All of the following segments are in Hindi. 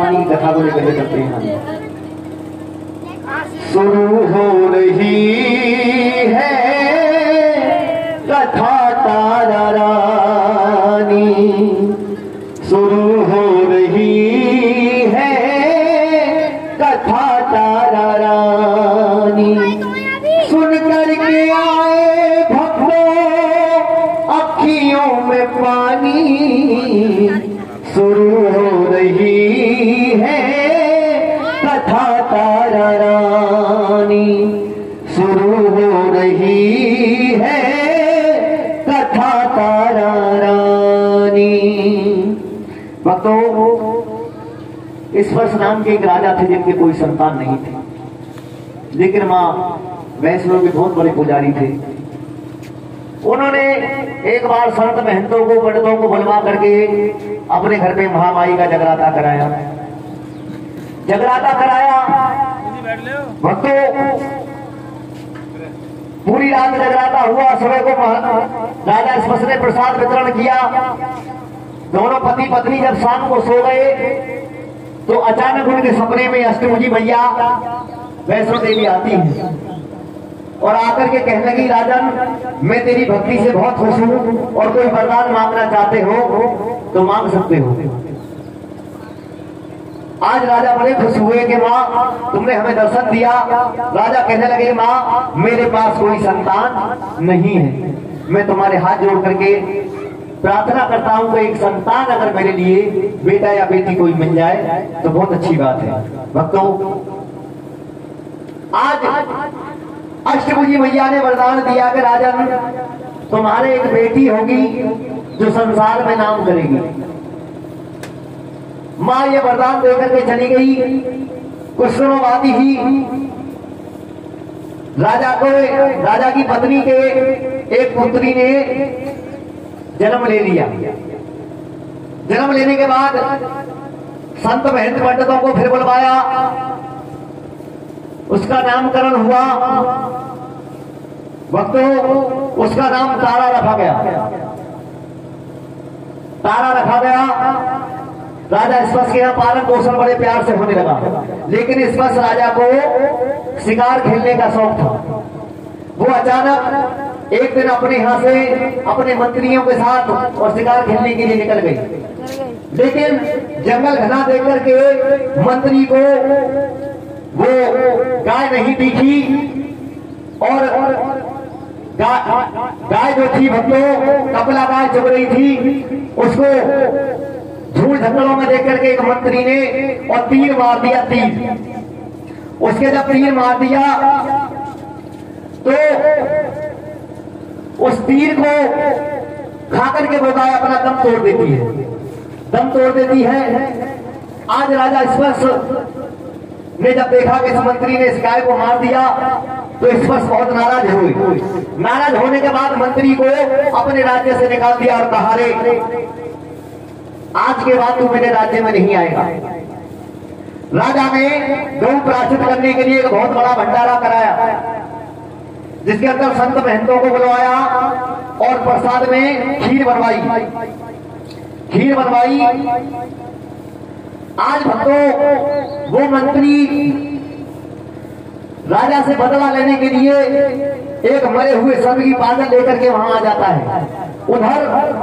रानी की कथा को लेकर के चलते हैं। शुरू हो रही है कथा तारा रानी, शुरू हो रही है कथा तारा रानी। सुन करके आए भक्तों अखियों में पानी, शुरू हो रही है कथा तारा रानी, शुरू हो रही है कथा तारा रानी। भक्तों, ईश्वर नाम के एक राजा थे जिनके कोई संतान नहीं थे, लेकिन मां वैष्णव के बहुत बड़े पुजारी थे। उन्होंने एक बार संत महंतों को पंडितों को बुलवा करके अपने घर पे महामाई का जगराता कराया। भक्तों, पूरी रात जगराता हुआ। सुबह को राजा ईश्वर ने प्रसाद वितरण किया। दोनों पति पत्नी जब शाम को सो गए तो अचानक उनके सपने में अष्टभुजी मैया वैष्णो देवी आती है और आकर के कहने लगी, राजन मैं तेरी भक्ति से बहुत खुश हूँ और कोई वरदान मांगना चाहते हो तो मांग सकते हो। आज राजा बड़े खुश हुए कि माँ तुमने हमें दर्शन दिया। राजा कहने लगे, माँ मेरे पास कोई संतान नहीं है, मैं तुम्हारे हाथ जोड़ करके प्रार्थना करता हूँ कि एक संतान अगर मेरे लिए बेटा या बेटी कोई मिल जाए तो बहुत अच्छी बात है। भक्तों, आज अष्टभुजी मैया ने वरदान दिया कि राजन तुम्हारे एक बेटी होगी जो संसार में नाम करेगी। मां ये वरदान देकर के चली गई। कुछ दिनों बाद ही राजा की पत्नी के एक पुत्री ने जन्म ले लिया। जन्म लेने के बाद संत महंत पंडितों को फिर बुलवाया, उसका नामकरण हुआ। भक्तों, उसका नाम तारा रखा गया। तारा रखा गया। राजा ईश्वर के यहाँ पालन पोषण बड़े प्यार से होने लगा, लेकिन ईश्वर राजा को शिकार खेलने का शौक था। वो अचानक एक दिन अपने यहाँ से अपने मंत्रियों के साथ और शिकार खेलने के लिए निकल गई, लेकिन जंगल घना देख करके मंत्री को वो गाय नहीं दिखी और गाय जो थी भक्तों कपला गाय चुग रही थी, उसको धूल जंगलों में देख करके एक मंत्री ने और तीर मार दिया। तीर उसके जब तीर मार दिया तो उस तीर को खा करके वो गाय अपना दम तोड़ देती है। दम तोड़ देती है। आज राजा ईश्वर ने जब देखा कि इस मंत्री ने इस गाय को मार दिया तो ईश्वर बहुत नाराज हुए। नाराज होने के बाद मंत्री को अपने राज्य से निकाल दिया और कहा, रे आज के बाद तू मेरे राज्य में नहीं आएगा। राजा ने गौ प्राश्चित करने के लिए एक बहुत बड़ा भंडारा कराया, जिसके अंदर संत महंतों को बुलवाया और प्रसाद में खीर बनवाई। आज भक्तों, वो मंत्री राजा से बदला लेने के लिए एक मरे हुए सर्प की पागल लेकर के वहां आ जाता है। उधर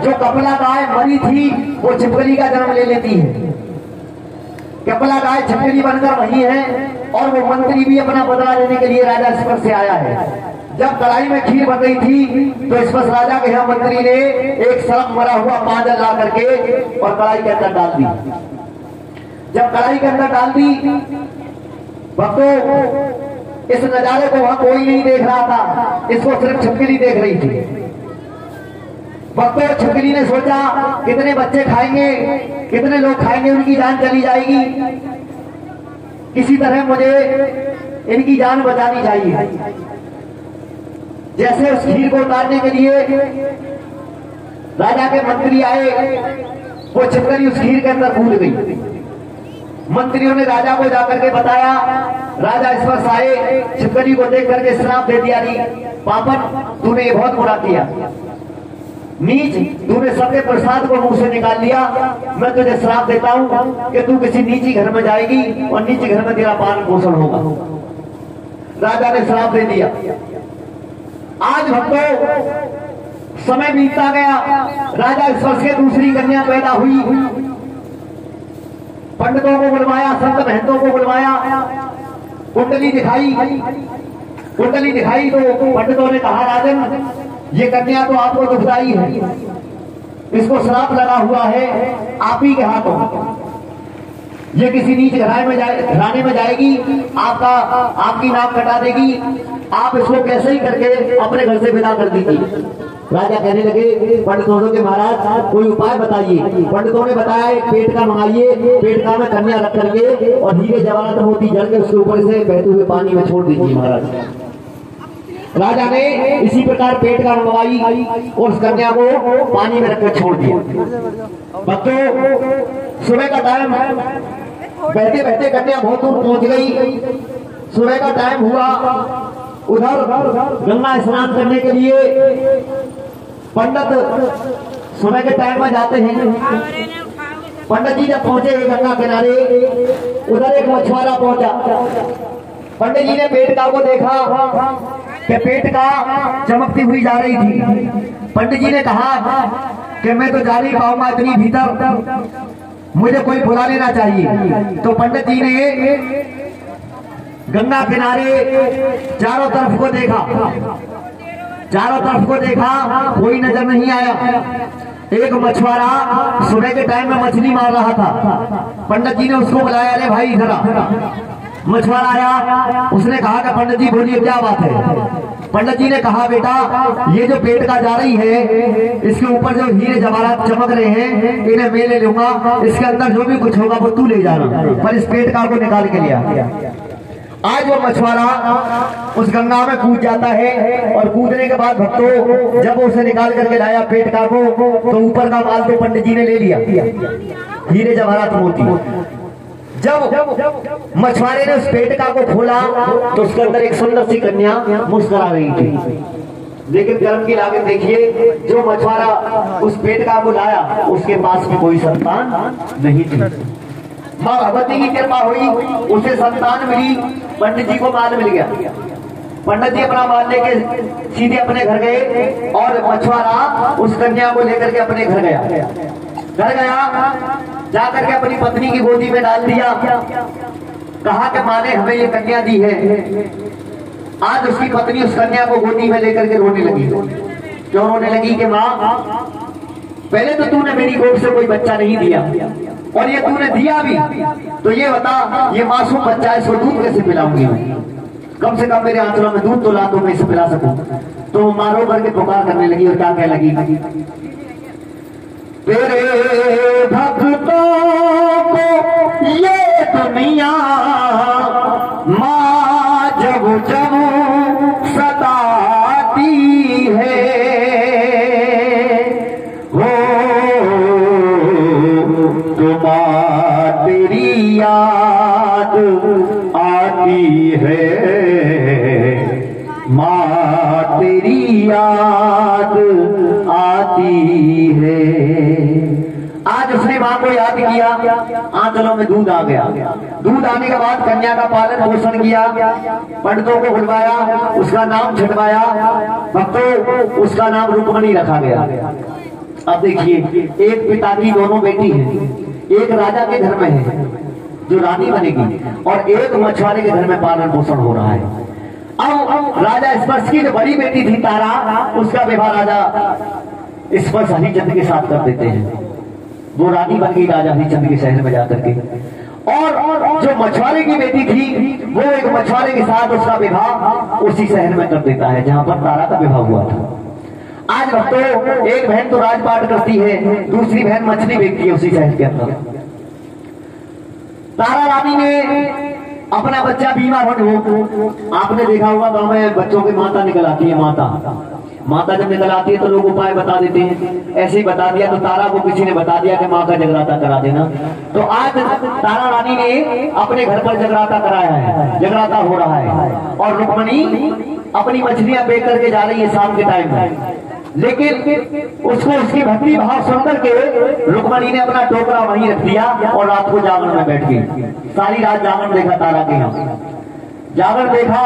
जो कपला गाय मरी थी वो छिपकली का जन्म ले लेती है। कपला गाय छिपकली बनकर वही है और वो मंत्री भी अपना बदला लेने के लिए राजा ईश्वर से आया है। जब कढ़ाई में खीर बन रही थी तो ईश्वर राजा के यहाँ मंत्री ने एक सर्प मरा हुआ पागल ला करके और कढ़ाई के अंदर डाल दी। जब कढ़ाई के अंदर डाल दी, भक्तों इस नजारे को वहां कोई नहीं देख रहा था, इसको सिर्फ छिपकली देख रही थी। भक्तों, छिपकली ने सोचा कितने बच्चे खाएंगे, कितने लोग खाएंगे, उनकी जान चली जाएगी, किसी तरह मुझे इनकी जान बचानी चाहिए। जैसे उस खीर को उतारने के लिए राजा के मंत्री आए, वो छिपकली उस खीर के अंदर कूद गई। मंत्रियों ने राजा को जाकर के बताया। राजा ईश्वर आए, छिपकली को देख करके श्राप दे दिया, पापन तूने ये बहुत बुरा किया। नीच, तूने सबके प्रसाद को मुंह से निकाल लिया, मैं तुझे श्राप देता हूं कि तू किसी नीची घर में जाएगी और नीची घर में तेरा पालन पोषण होगा। राजा ने श्राप दे दिया। आज भक्तों समय बीतता गया, राजा स्पर्श के दूसरी कन्या पैदा हुई। पंडितों को बुलवाया, संत महंतों को बुलवाया, कुंडली दिखाई। कुंडली दिखाई तो पंडितों ने कहा, राजन ये कन्या तो आपको दुखदाई है, इसको श्राप लगा हुआ है आप ही के हाथों, ये किसी नीच घराने में जाएगी, आपकी नाक कटा देगी, आप इसको कैसे ही करके अपने घर से विदा कर दीजिए। राजा कहने लगे पंडितों के, महाराज कोई उपाय बताइए। पंडितों ने बताया एक पेट का मंगाइए, पेट का में कन्या रख करके और हीरे जवाहरात मोती जल के उसके ऊपर से बहते हुए पानी में छोड़ दीजिए। महाराज राजा ने इसी प्रकार पेट का मंगवाई और उस कन्या को पानी में रखकर छोड़ दिया। बच्चों सुबह का टाइम, बहते बहते कन्या बहुत दूर पहुंच गई। सुबह का टाइम हुआ, उधर गंगा स्नान करने के लिए पंडित सुबह के टाइम में जाते हैं। पंडित जी जब पहुंचे गंगा किनारे, उधर एक मछुआरा पहुंचा। पंडित जी ने पेटका को देखा कि पेटका चमकती हुई जा रही थी। पंडित जी ने कहा कि मैं तो जा नहीं पाऊंगा इतनी भीतर, मुझे कोई बुला लेना चाहिए। तो पंडित जी ने गंगा किनारे चारों तरफ को देखा, चारों तरफ को देखा, कोई नजर नहीं आया। एक मछुआरा सुबह के टाइम में मछली मार रहा था। पंडित जी ने उसको बुलाया, अरे भाई इधर आ। मछुआरा आया, उसने कहा कि पंडित जी बोलिए क्या बात है। पंडित जी ने कहा, बेटा ये जो पेटका जा रही है, इसके ऊपर जो हीरे जवाहरात चमक रहे हैं, इन्हें मैं ले लूंगा, इसके अंदर जो भी कुछ होगा वो तू ले जाना, पर इस पेटका को निकाल के लिया। आज वो मछुआरा उस गंगा में कूद जाता है और कूदने के बाद भक्तों जब उसे निकाल करके लाया पेटका को, तो ऊपर का माल तो पंडित जी ने ले लिया, हीरे जवाहरात मोती। जब मछुआरे ने उस पेटका को खोला तो उसके अंदर एक सुंदर सी कन्या मुस्कुरा रही थी। लेकिन कर्म की लागत देखिए, जो मछुआरा उस पेटका को लाया उसके पास में कोई संतान नहीं थी। माँ भगवती की कृपा हुई, उसे संतान मिली, पंडित जी को माल मिल गया। पंडित जी अपना माल लेके सीधे अपने घर गए और मछुआरा उस कन्या को लेकर के अपने घर गया। जाकर के अपनी पत्नी की गोदी में डाल दिया। कहा कि माँ ने हमें ये कन्या दी है। आज उसकी पत्नी उस कन्या को गोदी में लेकर के रोने लगी। क्यों रोने लगी कि माँ पहले तो तूने मेरी गोद से कोई बच्चा नहीं दिया, और ये तूने दिया भी तो ये बता, ये मासूम बच्चा है, इसको दूध कैसे पिलाऊंगी मैं? कम से कम मेरे आंचलों में दूध तो ला दो, मैं इसे पिला सकूं। तो मारो करके पुकार करने लगी और क्या कहने लगी, तेरे भक्तों को ये दुनिया माँ जब जब सताती है, हो तो माँ तेरी याद आती है, माँ तेरी याद आती है। आज उसने माँ को याद किया, आंचलों में दूध आ गया। दूध आने के बाद कन्या का पालन पोषण किया, पंडितों को बुलवाया, उसका नाम छिटवाया। भक्तों उसका नाम रुक्मणी रखा गया। अब देखिए, एक पिता की दोनों बेटी हैं, एक राजा के घर में है जो रानी बनेगी, और एक मछुआरे के घर में पालन पोषण हो रहा है। अब राजा स्पर्श की जो बड़ी बेटी थी तारा, उसका विवाह राजा स्पर्श हरिचंद के साथ कर देते हैं। वो रानी बन गई राजा हरिचंद के शहर में जाकर के। और जो मछुआरे की बेटी थी, वो एक मछुआरे के साथ उसका विवाह उसी शहर में कर देता है जहां पर तारा का विवाह हुआ था। आज भक्तों एक बहन तो राजपाट करती है, दूसरी बहन मछली बेचती है उसी शहर के अंदर। तारा रानी ने अपना बच्चा बीमार होने हो, आपने देखा होगा गांव में बच्चों की माता निकल आती है। माता जब निकल आती है तो लोग उपाय बता देते हैं। ऐसे ही बता दिया तो तारा को किसी ने बता दिया कि माँ का जगराता करा देना। तो आज तारा रानी ने अपने घर पर जगराता कराया है, जगराता हो रहा है, और रुक्मणी अपनी मछलियां बेच करके जा रही है शाम के टाइम में। लेकिन उसको उसकी भक्ति भाव सुनकर के रुक्मणी ने अपना टोकरा वहीं रख दिया और रात को जागरण में बैठ गई। सारी रात जागरण देखा तारा के यहाँ, जागरण देखा।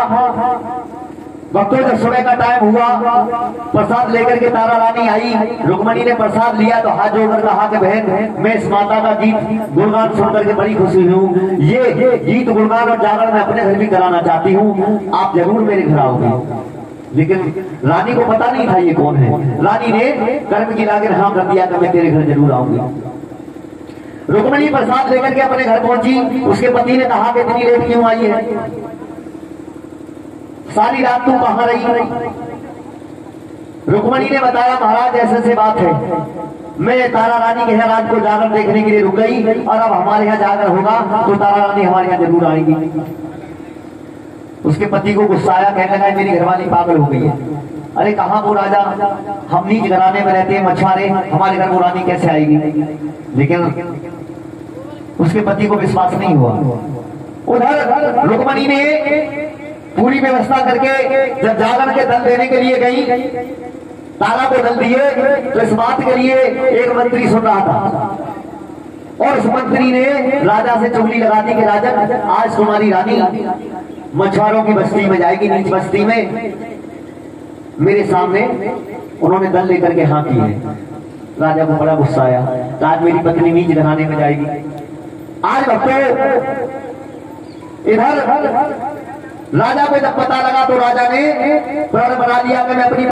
भक्तों जब सुबह का टाइम हुआ, प्रसाद लेकर के तारा रानी आई। रुक्मणी ने प्रसाद लिया तो हाथ जोड़कर कहा कि बहन, मैं इस माता का गीत गुणगान सुनकर के बड़ी खुशी हूँ। ये गीत गुणगान और जागरण मैं अपने घर भी कराना चाहती हूँ, आप जरूर मेरे घर आओगे। लेकिन रानी को पता नहीं था ये कौन है। रानी ने कर्म की लागत हाँ कर दिया कि मैं तेरे घर जरूर आऊंगी। रुक्मणी प्रसाद लेकर के अपने घर पहुंची। उसके पति ने कहा कि इतनी लेट क्यों आई है, सारी रात तू कहां रही? रुक्मणी ने बताया महाराज ऐसे से बात है, मैं तारा रानी के यहाँ रात को जागरण देखने के लिए रुक गई और अब हमारे यहाँ जागरण होगा तो तारा रानी हमारे यहाँ जरूर आएगी। उसके पति को गुस्सा आया, कहने लगा मेरी घरवाली पागल हो गई है। अरे कहाँ वो राजा, हम नीच घराने में रहते हैं मछुआरे, हमारे घर वो रानी कैसे आएगी? लेकिन उसके पति को विश्वास नहीं हुआ। उधर रुक्मणी ने पूरी व्यवस्था करके जब जागरण के दल देने के लिए गई, तारा को दल दिए तो इस बात के लिए एक मंत्री सुन रहा था और उस मंत्री ने राजा से चुगली लगा दी कि राजन, आज तुम्हारी रानी मछुआरों की बस्ती में जाएगी, नीच बस्ती में। मेरे सामने उन्होंने दल लेकर के हाँ की है। राजा को बड़ा गुस्सा आया, आज मेरी पत्नी नीच घराने में जाएगी। आज भक्तों इधर राजा को जब पता लगा तो राजा ने प्रण बना लिया कि मैं अपनी